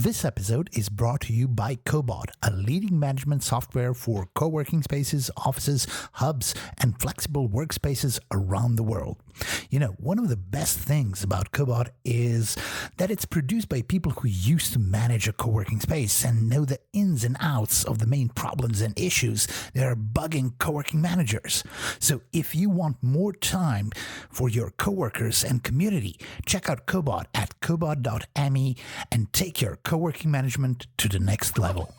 This episode is brought to you by Cobot, a leading management software for co-working spaces, offices, hubs, and flexible workspaces around the world. You know, one of the best things about Cobot is that it's produced by people who used to manage a co-working space and know the ins and outs of the main problems and issues that are bugging co-working managers. So if you want more time for your co-workers and community, check out Cobot at cobot.me and take your co-working management to the next level.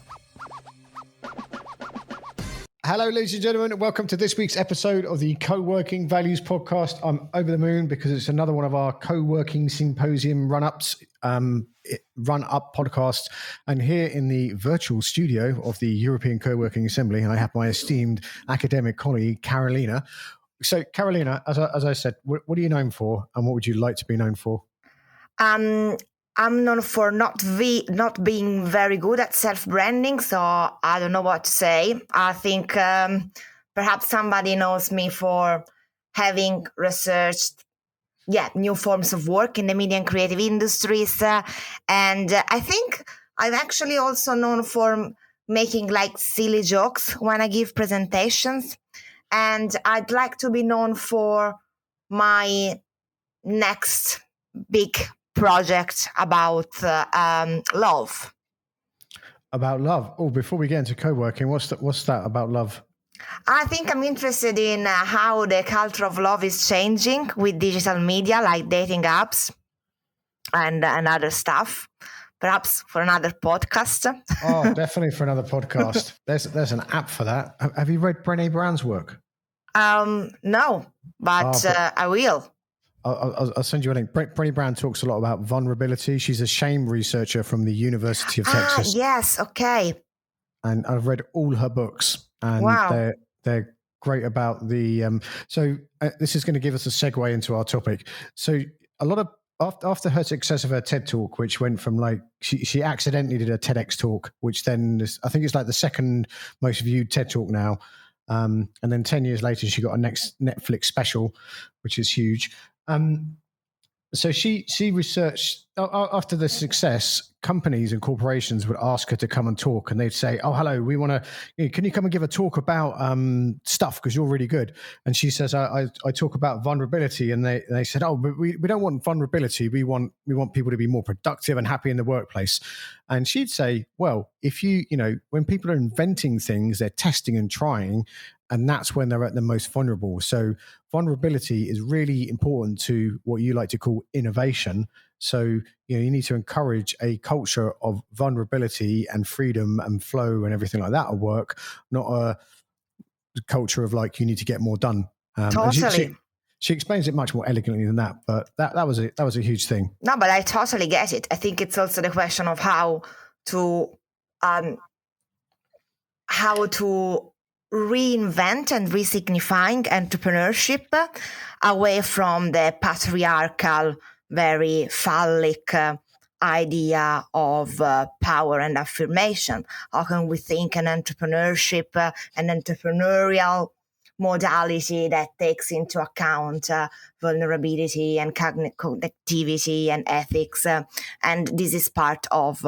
Hello, ladies and gentlemen. Welcome to this week's episode of the Co-working Values Podcast. I'm over the moon because it's another one of our co-working symposium run-up podcasts. And here in the virtual studio of the European Co-working Assembly, I have my esteemed academic colleague, Carolina. So, Carolina, as I said, what are you known for, and what would you like to be known for? I'm known for not being very good at self-branding, so I don't know what to say. I think perhaps somebody knows me for having researched new forms of work in the media and creative industries. And I think I'm actually also known for making like silly jokes when I give presentations. And I'd like to be known for my next big project about love. About love. Oh, before we get into co-working, what's that about love? I think I'm interested in how the culture of love is changing with digital media like dating apps and other stuff. Perhaps for another podcast. Oh, definitely for another podcast. There's an app for that. Have you read Brené Brown's work? No, but I will. I'll send you a link. Brené Brown talks a lot about vulnerability. She's a shame researcher from the University of Texas. Yes, okay. And I've read all her books, and wow. they're great about the. So this is going to give us a segue into our topic. So a lot of after her success of her TED talk, which went from like she accidentally did a TEDx talk, which then I think it's like the second most viewed TED talk now. And then 10 years later, she got a next Netflix special, which is huge. So she researched after the success, companies and corporations would ask her to come and talk, and they'd say, "Oh, hello, we want to. Can you come and give a talk about stuff because you're really good?" And she says, "I talk about vulnerability," and they said, "Oh, but we don't want vulnerability. We want people to be more productive and happy in the workplace." And she'd say, "Well, if you when people are inventing things, they're testing and trying." And that's when they're at the most vulnerable. So vulnerability is really important to what you like to call innovation. So, you need to encourage a culture of vulnerability and freedom and flow and everything like that at work, not a culture of like, you need to get more done. Totally. She explains it much more elegantly than that, but that was a huge thing. No, but I totally get it. I think it's also the question of how to reinvent and resignifying entrepreneurship away from the patriarchal, very phallic idea of power and affirmation. How can we think an entrepreneurship, an entrepreneurial modality that takes into account vulnerability and connectivity and ethics? And this is part of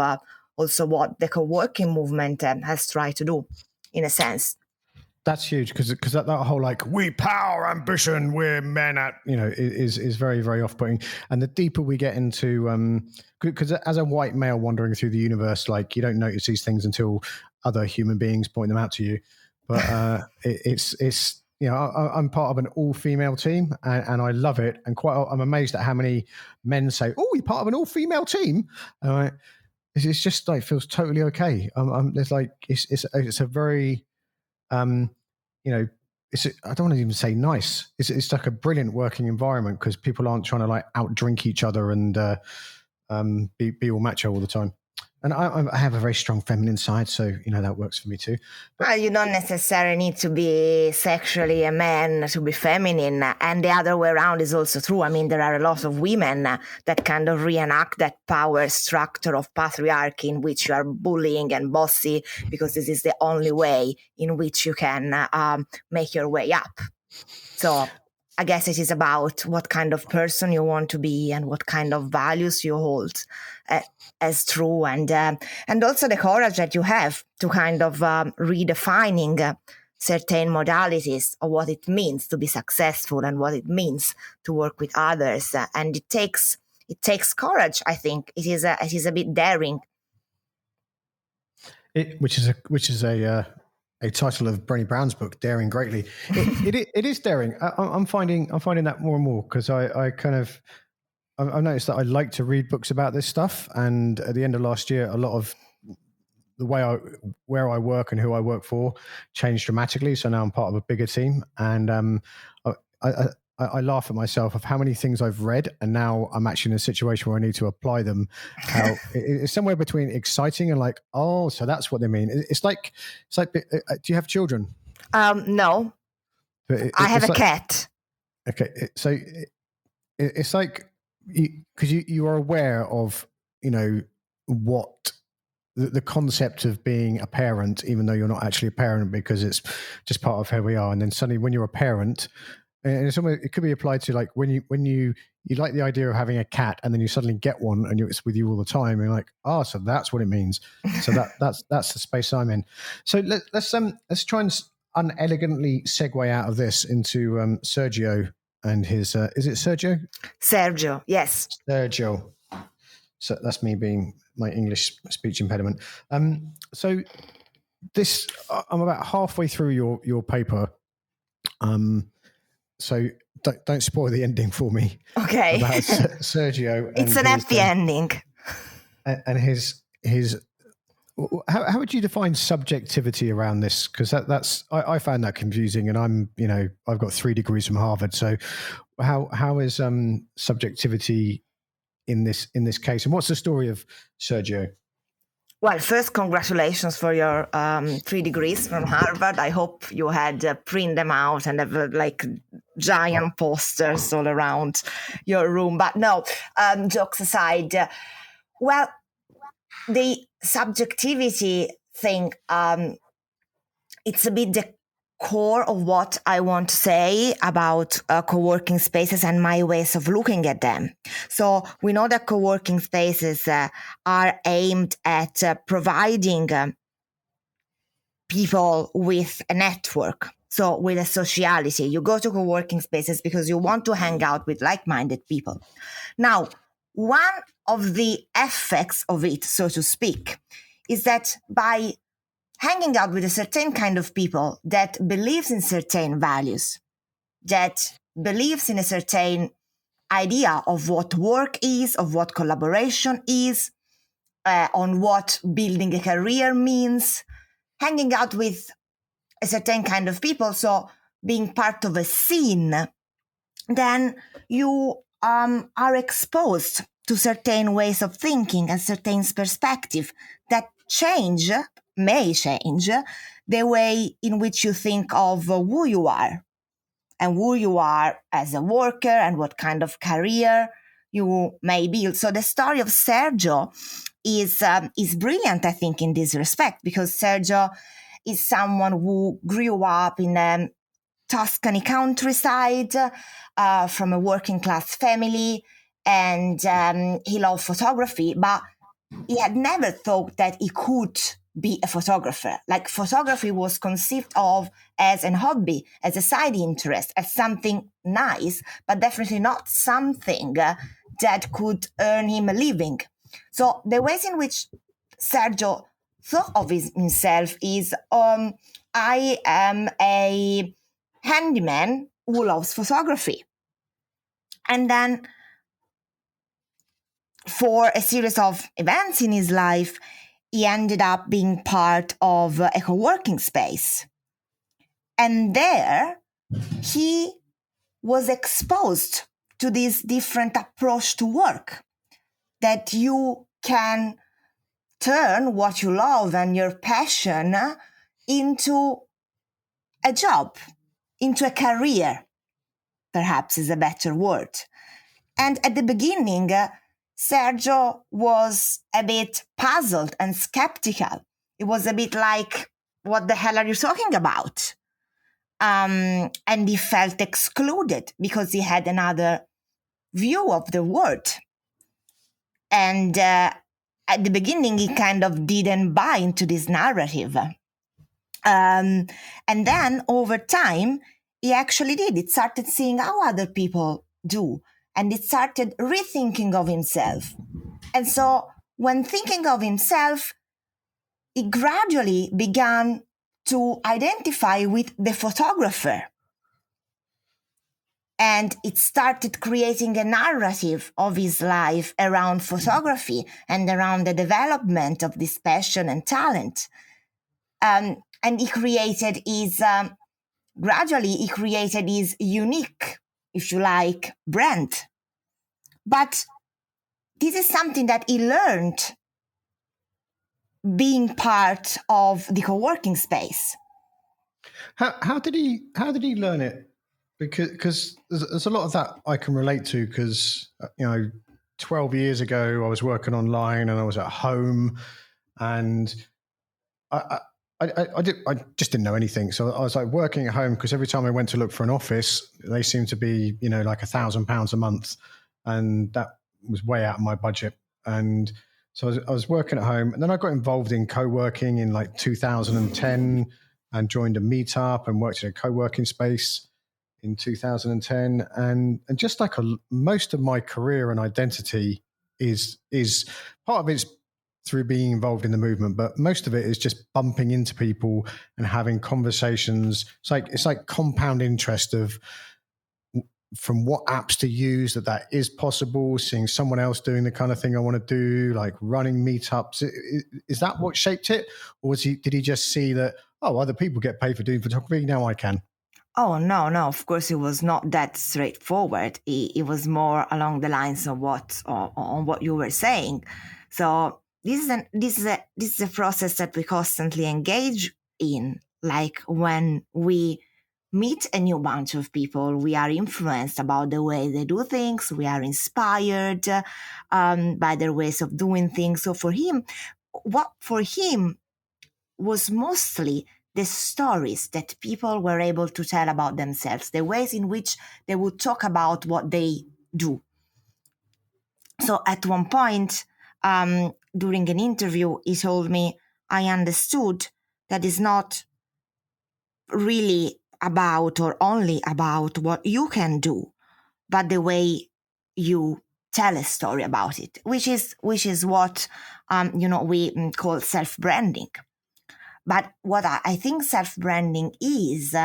also what the co-working movement has tried to do, in a sense. That's huge because that whole like we power ambition we're men at is very, very off-putting. And the deeper we get into because as a white male wandering through the universe, like you don't notice these things until other human beings point them out to you. But it's I'm part of an all-female team and I love it. And I'm amazed at how many men say, "Oh, you're part of an all-female team." It's just like feels totally okay. There's like it's a very I don't want to even say nice. It's like a brilliant working environment because people aren't trying to like outdrink each other and be all macho all the time. And I have a very strong feminine side, so that works for me too. Well, you don't necessarily need to be sexually a man to be feminine, and the other way around is also true. I mean, there are a lot of women that kind of reenact that power structure of patriarchy in which you are bullying and bossy because this is the only way in which you can make your way up. So I guess it is about what kind of person you want to be and what kind of values you hold as true, and also the courage that you have to kind of redefining certain modalities of what it means to be successful and what it means to work with others. And it takes courage. I think it is a bit daring. Which is a title of Brené Brown's book, Daring Greatly. It is daring. I'm finding that more and more, because I've noticed that I like to read books about this stuff. And at the end of last year, a lot of the way where I work and who I work for changed dramatically. So now I'm part of a bigger team, and I laugh at myself of how many things I've read, and now I'm actually in a situation where I need to apply them. How it's somewhere between exciting and like, oh, so that's what they mean. It's like, do you have children? No, I have a cat. Okay, so it's like, because you are aware of, what the concept of being a parent, even though you're not actually a parent, because it's just part of who we are. And then suddenly when you're a parent, and it could be applied to like when you like the idea of having a cat, and then you suddenly get one and it's with you all the time, and you're like, oh, so that's what it means. So that's the space I'm in. So let's try and unelegantly segue out of this into Sergio and his is it Sergio? Sergio, yes. Sergio. So that's me being my English speech impediment. So this, I'm about halfway through your paper. So don't spoil the ending for me. Okay. About Sergio. It's an happy ending. And his. How would you define subjectivity around this? Because that's I found that confusing, and I've got 3 degrees from Harvard. So how is subjectivity in this case, and what's the story of Sergio? Well, first, congratulations for your 3 degrees from Harvard. I hope you had print them out and have giant posters all around your room. But no, jokes aside, well, the subjectivity thing, it's a bit the core of what I want to say about co-working spaces and my ways of looking at them. So we know that co-working spaces are aimed at providing people with a network. So with a sociality, you go to co-working spaces because you want to hang out with like-minded people. Now, one of the effects of it, so to speak, is that by hanging out with a certain kind of people that believes in certain values, that believes in a certain idea of what work is, of what collaboration is, on what building a career means, hanging out with a certain kind of people, so being part of a scene, then you are exposed to certain ways of thinking and certain perspective that may change the way in which you think of who you are and who you are as a worker and what kind of career you may build. So the story of Sergio is brilliant, I think, in this respect, because Sergio is someone who grew up in a Tuscany countryside from a working class family, and he loved photography, but he had never thought that he could be a photographer. Like, photography was conceived of as an hobby, as a side interest, as something nice, but definitely not something that could earn him a living. So the ways in which Sergio thought of himself is, I am a handyman who loves photography. And then for a series of events in his life, he ended up being part of a co-working space. And there, he was exposed to this different approach to work, that you can turn what you love and your passion into a job, into a career, perhaps is a better word. And at the beginning, Sergio was a bit puzzled and skeptical. It was a bit like, what the hell are you talking about? And he felt excluded because he had another view of the world. And at the beginning, he kind of didn't buy into this narrative. And then over time, he actually did. It started seeing how other people do. And it started rethinking of himself. And so when thinking of himself, he gradually began to identify with the photographer. And it started creating a narrative of his life around photography and around the development of this passion and talent. And he created gradually he created his unique, if you like, brand. But this is something that he learned being part of the co-working space. How did he learn it? Because there's a lot of that I can relate to, because 12 years ago I was working online and I was at home, and I just didn't know anything. So I was like working at home, because every time I went to look for an office, they seemed to be like £1,000 a month, and that was way out of my budget. And so I was working at home, and then I got involved in co-working in like 2010 and joined a meetup and worked in a co-working space in 2010. And just like most of my career and identity is part of it's through being involved in the movement, but most of it is just bumping into people and having conversations. It's like compound interest of from what apps to use that is possible, seeing someone else doing the kind of thing I want to do, like running meetups. Is that what shaped it? Or did he just see that, other people get paid for doing photography, now I can? Oh, no, of course it was not that straightforward. It was more along the lines of what you were saying. So this is a process that we constantly engage in. Like when we meet a new bunch of people, we are influenced about the way they do things. We are inspired by their ways of doing things. So for him was mostly the stories that people were able to tell about themselves, the ways in which they would talk about what they do. So at one point, during an interview, he told me, I understood that it's not really about or only about what you can do, but the way you tell a story about it, which is what we call self-branding. But what I think self-branding is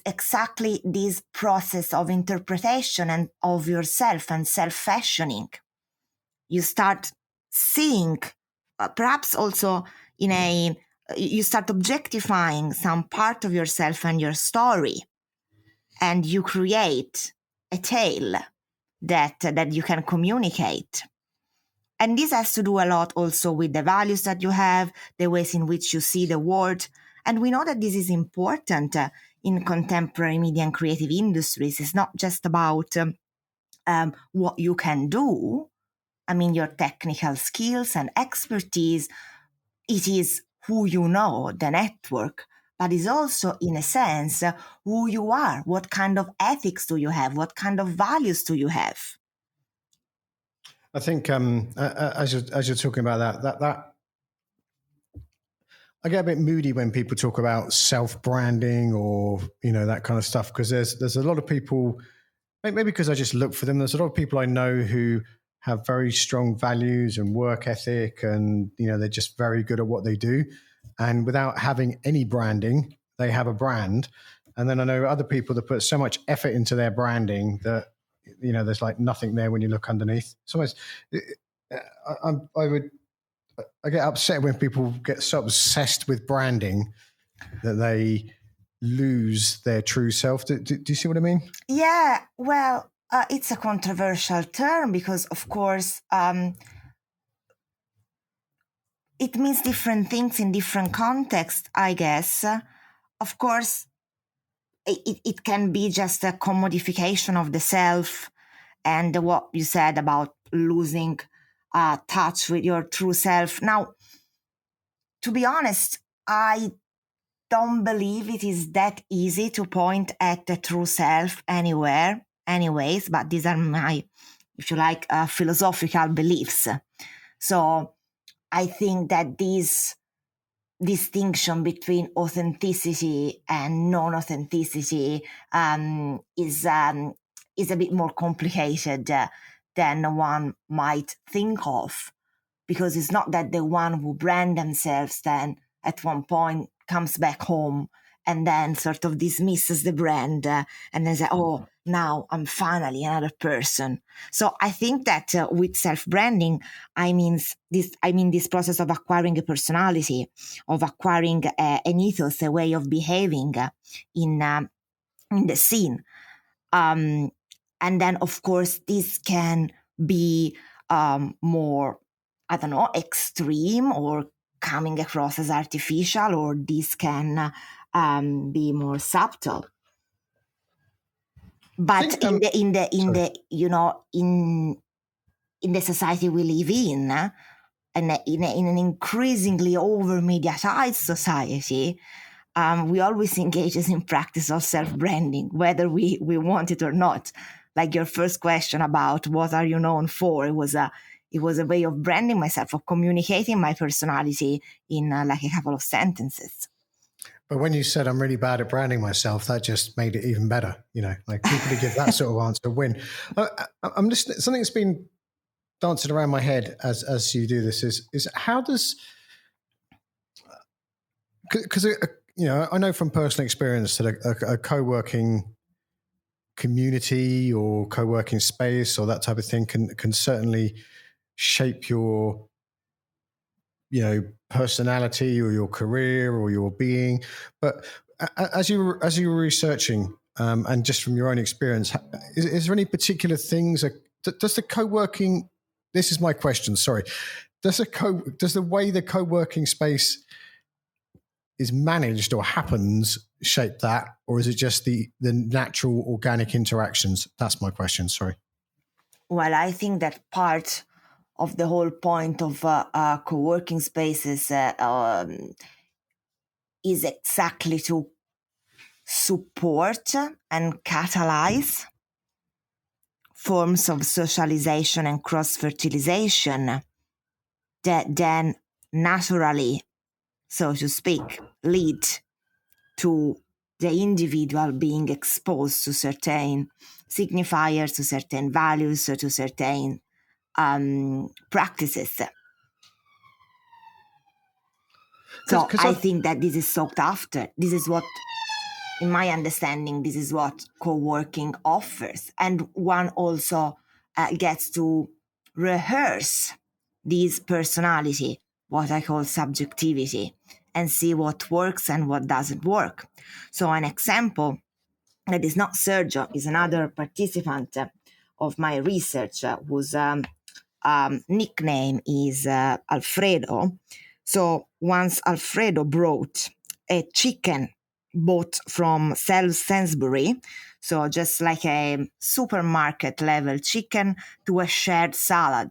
exactly this process of interpretation and of yourself and self-fashioning. You start seeing, perhaps also you start objectifying some part of yourself and your story, and you create a tale that you can communicate. And this has to do a lot also with the values that you have, the ways in which you see the world. And we know that this is important in contemporary media and creative industries. It's not just about what you can do. I mean, your technical skills and expertise. It is who you know, the network, but it's also, in a sense, who you are. What kind of ethics do you have? What kind of values do you have? I think as you're talking about that I get a bit moody when people talk about self-branding or that kind of stuff, because there's a lot of people, maybe because I just look for them. There's a lot of people I know who have very strong values and work ethic, and they're just very good at what they do, and without having any branding, they have a brand. And then I know other people that put so much effort into their branding that there's like nothing there when you look underneath. Sometimes I get upset when people get so obsessed with branding that they lose their true self. Do you see what I mean? Yeah, well, it's a controversial term because, of course, it means different things in different contexts, I guess. Of course, it can be just a commodification of the self, and what you said about losing touch with your true self. Now, to be honest, I don't believe it is that easy to point at the true self anywhere, anyways, but these are my, if you like, philosophical beliefs. So I think that this distinction between authenticity and non-authenticity is a bit more complicated than one might think of, because it's not that the one who brand themselves then at one point comes back home and then sort of dismisses the brand and then say, oh, now I'm finally another person. So I think that with self-branding, I mean this process of acquiring a personality, of acquiring an ethos, a way of behaving in the scene. And then, of course, this can be more, I don't know, extreme or coming across as artificial, or this can be more subtle. But in the society we live in, and in an increasingly over-mediatized society, we always engage in practice of self-branding, whether we want it or not. Like your first question about what are you known for, it was a way of branding myself, of communicating my personality in like a couple of sentences. But when you said I'm really bad at branding myself, that just made it even better. Like people who give that sort of answer win. I'm just, something that's been dancing around my head as you do this is how does, because I know from personal experience that a co-working community or co-working space or that type of thing can certainly shape your personality or your career or your being. But as you were researching and just from your own experience, is there any particular things does the co-working, this is my question, sorry, does the way the co-working space is managed or happens shape that, or is it just the natural organic interactions? That's my question, sorry. Well, I think that part of the whole point of co-working spaces is exactly to support and catalyze forms of socialization and cross-fertilization that then naturally, so to speak, lead to the individual being exposed to certain signifiers, to certain values, to certain practices. So I think that this is sought after. This is what, in my understanding, this is what co-working offers. And one also gets to rehearse this personality, what I call subjectivity, and see what works and what doesn't work. So an example that is not Sergio, is another participant of my research whose nickname is Alfredo. So once Alfredo brought a chicken bought from Salisbury, so just like a supermarket level chicken, to a shared salad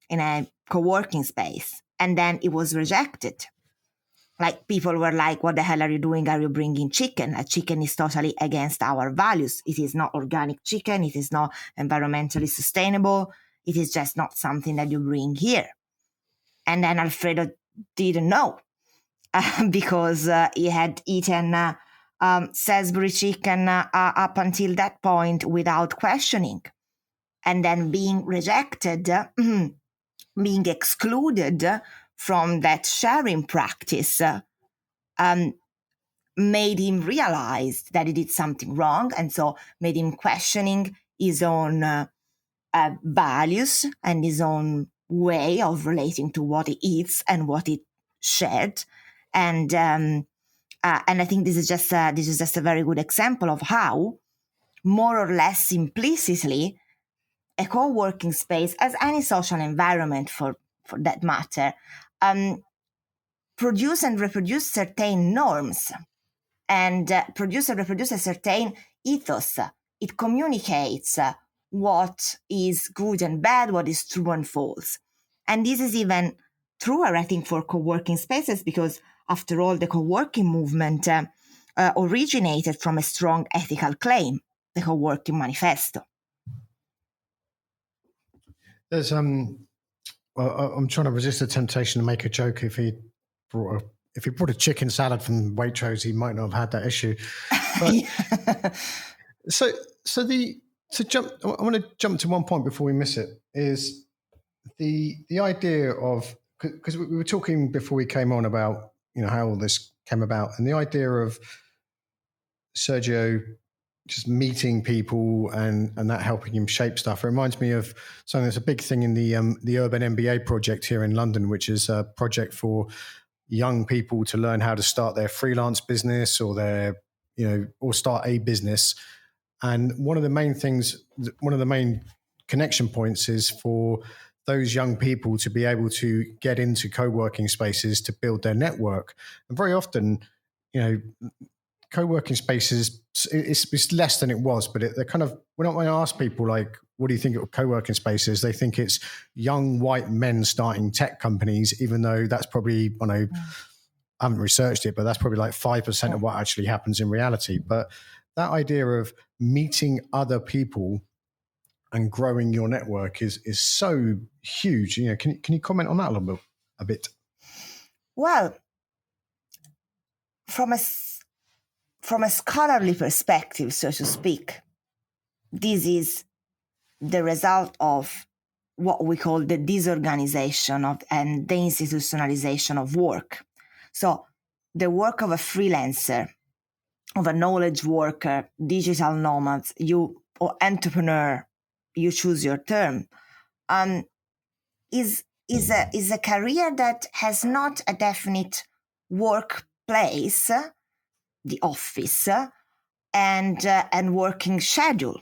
in a co-working space. And then it was rejected. Like people were like, what the hell are you doing? Are you bringing chicken? A chicken is totally against our values. It is not organic chicken. It is not environmentally sustainable. It is just not something that you bring here. And then Alfredo didn't know because he had eaten Salisbury chicken up until that point without questioning. And then being rejected, being excluded from that sharing practice made him realize that he did something wrong, and so made him questioning his own values and his own way of relating to what he eats and what he shared. And I think this is just a very good example of how, more or less implicitly, a co-working space, as any social environment for that matter, produce and reproduce certain norms and produce and reproduce a certain ethos. It communicates what is good and bad, what is true and false. And this is even truer, I think, for co-working spaces, because After all, the co-working movement originated from a strong ethical claim, the co-working manifesto. There's well, I'm trying to resist the temptation to make a joke. If he brought a chicken salad from Waitrose, he might not have had that issue. But I want to jump to one point before we miss it. Is the idea of, because we were talking before we came on about how all this came about, and the idea of Sergio just meeting people and that helping him shape stuff. It reminds me of something that's a big thing in the Urban MBA project here in London, which is a project for young people to learn how to start their freelance business or or start a business. And one of the main connection points is for those young people to be able to get into co-working spaces to build their network. And very often, co-working spaces, it's less than it was, but they're kind of, when I ask people like, what do you think of co-working spaces? They think it's young white men starting tech companies, even though that's probably, I haven't researched it, but that's probably like 5% of what actually happens in reality. But that idea of meeting other people and growing your network is so huge. Can you comment on that a bit? Well, from a scholarly perspective, so to speak, this is the result of what we call the disorganization and the institutionalization of work. So the work of a freelancer, of a knowledge worker, digital nomads, or entrepreneur, you choose your term, is a career that has not a definite workplace, the office, and working schedule.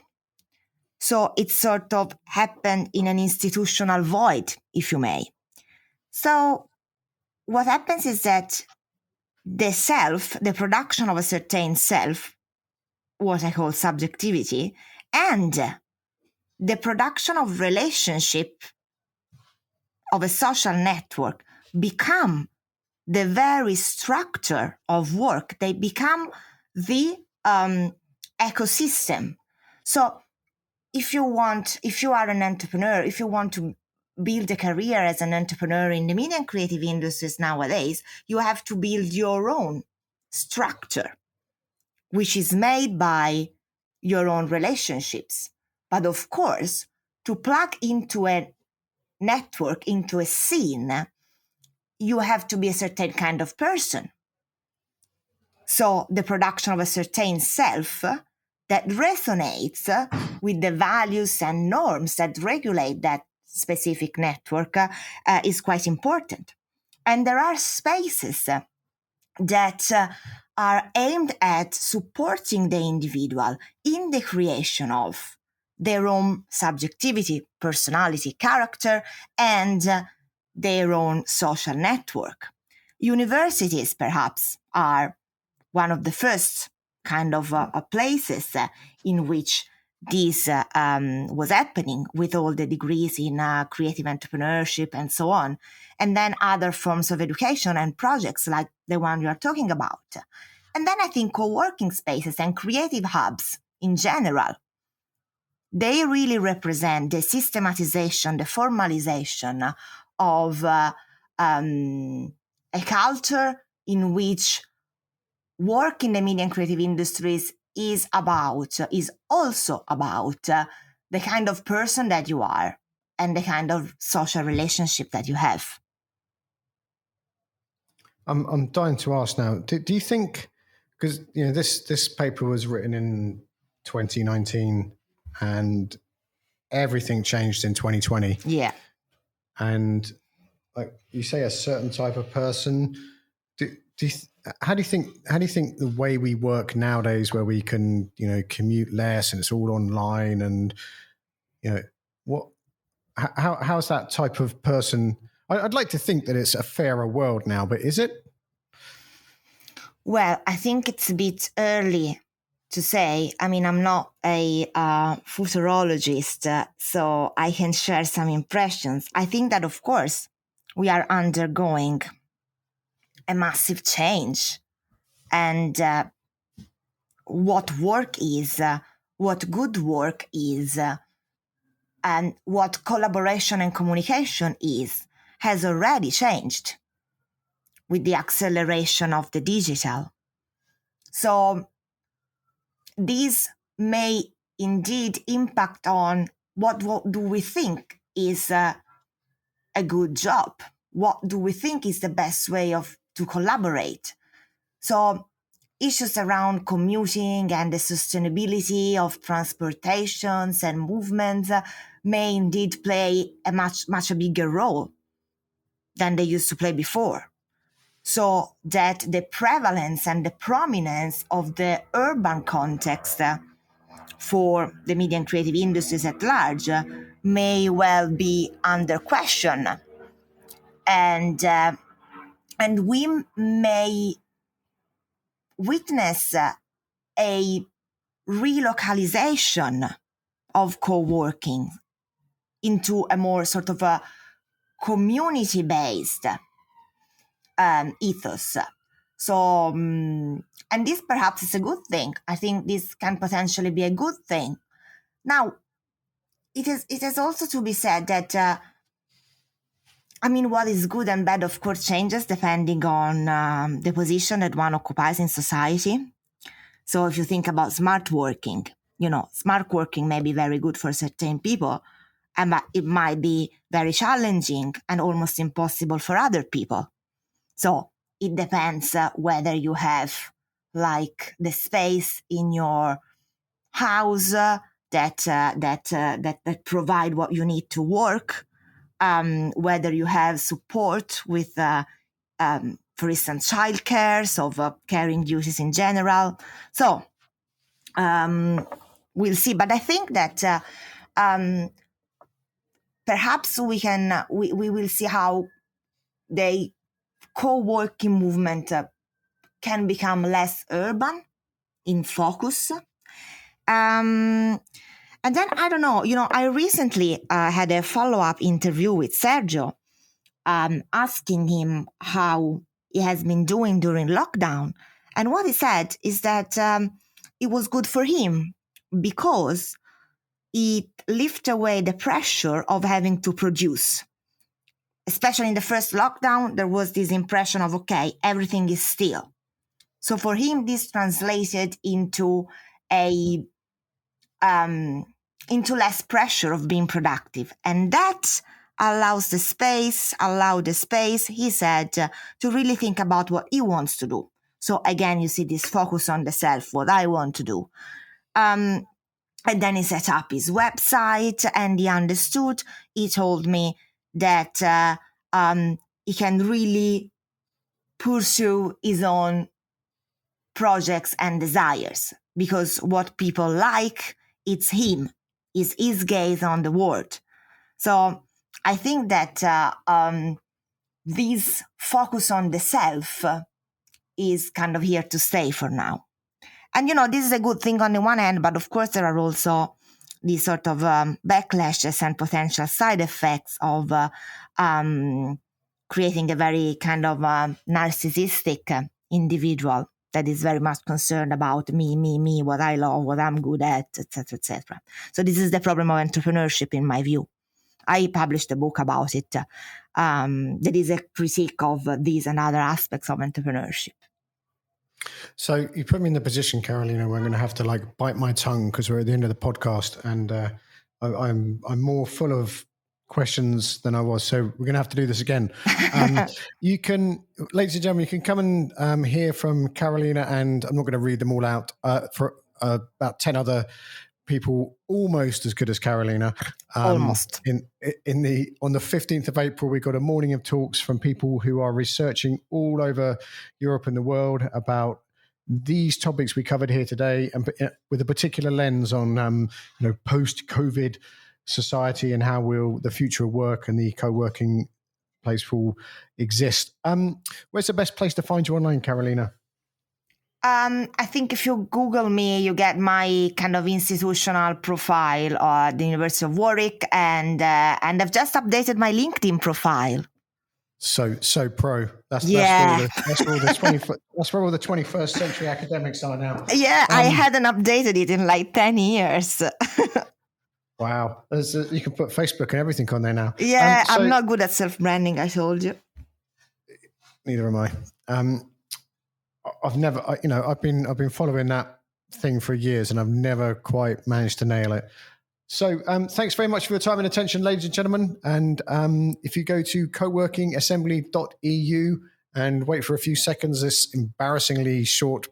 So it sort of happened in an institutional void, if you may. So what happens is that the production of a certain self, what I call subjectivity, and the production of relationship of a social network become the very structure of work. They become the ecosystem. So if you are an entrepreneur, if you want to build a career as an entrepreneur in the media and creative industries nowadays, you have to build your own structure, which is made by your own relationships. But of course, to plug into a network, into a scene, you have to be a certain kind of person. So the production of a certain self that resonates with the values and norms that regulate that specific network is quite important. And there are spaces that are aimed at supporting the individual in the creation of their own subjectivity, personality, character, and their own social network. Universities, perhaps, are one of the first kind of places in which this was happening, with all the degrees in creative entrepreneurship and so on, and then other forms of education and projects like the one you are talking about. And then I think co-working spaces and creative hubs in general, they really represent the systematization, the formalization of a culture in which work in the media and creative industries is also about the kind of person that you are and the kind of social relationship that you have. I'm dying to ask now. Do you think, because this paper was written in 2019 and everything changed in 2020? Yeah. And like you say, a certain type of person. How do you think the way we work nowadays, where we can commute less and it's all online, and how's that type of person? I'd like to think that it's a fairer world now, but is it? Well, I think it's a bit early to say. I mean, I'm not a futurologist, so I can share some impressions. I think that, of course, we are undergoing a massive change. And what work is, what good work is, and what collaboration and communication is, has already changed with the acceleration of the digital. So these may indeed impact on what do we think is a good job? What do we think is the best way to collaborate? So issues around commuting and the sustainability of transportations and movements may indeed play a much bigger role than they used to play before. So that the prevalence and the prominence of the urban context for the media and creative industries at large may well be under question. And we may witness a relocalization of co-working into a more sort of a community-based ethos. So, and this perhaps is a good thing. I think this can potentially be a good thing. Now, it is also to be said that, what is good and bad, of course, changes depending on the position that one occupies in society. So if you think about smart working, smart working may be very good for certain people, and it might be very challenging and almost impossible for other people. So it depends whether you have like the space in your house that provide what you need to work, whether you have support with, for instance, childcare, so caring duties in general. So we'll see. But I think that perhaps we will see how the co-working movement can become less urban in focus. And then, I don't know, I recently had a follow-up interview with Sergio, asking him how he has been doing during lockdown. And what he said is that it was good for him because it lifted away the pressure of having to produce. Especially in the first lockdown, there was this impression of, okay, everything is still. So for him, this translated into into less pressure of being productive. And that allowed the space, he said, to really think about what he wants to do. So again, you see this focus on the self, what I want to do. And then he set up his website and he understood. He told me that he can really pursue his own projects and desires because what people like, it's him, is his gaze on the world. So I think that this focus on the self is kind of here to stay for now. And, this is a good thing on the one hand, but of course there are also these sort of backlashes and potential side effects of creating a very kind of narcissistic individual that is very much concerned about me, what I love, what I'm good at, etc., etc. So this is the problem of entrepreneurship, in my view. I published a book about it that is a critique of these and other aspects of entrepreneurship. So you put me in the position, Carolina, where I'm going to have to bite my tongue because we're at the end of the podcast, and I'm more full of questions than I was. So we're going to have to do this again. You can, ladies and gentlemen, you can come and hear from Carolina, and I'm not going to read them all out, for about 10 other people almost as good as Carolina. Almost. On the 15th of April, we got a morning of talks from people who are researching all over Europe and the world about these topics we covered here today, and with a particular lens on post-COVID society and how will the future of work and the co-working place will exist. Where's the best place to find you online, Carolina? I think if you Google me, you get my kind of institutional profile at the University of Warwick, and I've just updated my LinkedIn profile. So pro. That's Yeah. that's where all the 21st century academics are now. Yeah, I hadn't updated it in like 10 years. Wow. You can put Facebook and everything on there now. Yeah, I'm not good at self-branding, I told you. Neither am I. I've been following that thing for years, and I've never quite managed to nail it. So thanks very much for your time and attention, ladies and gentlemen. And if you go to coworkingassembly.eu and wait for a few seconds, this embarrassingly short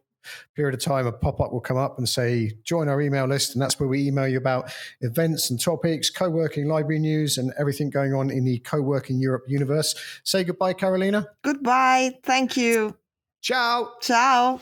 period of time, a pop-up will come up and say, join our email list. And that's where we email you about events and topics, co-working library news, and everything going on in the Co-working Europe universe. Say goodbye, Carolina. Goodbye. Thank you. Ciao. Ciao.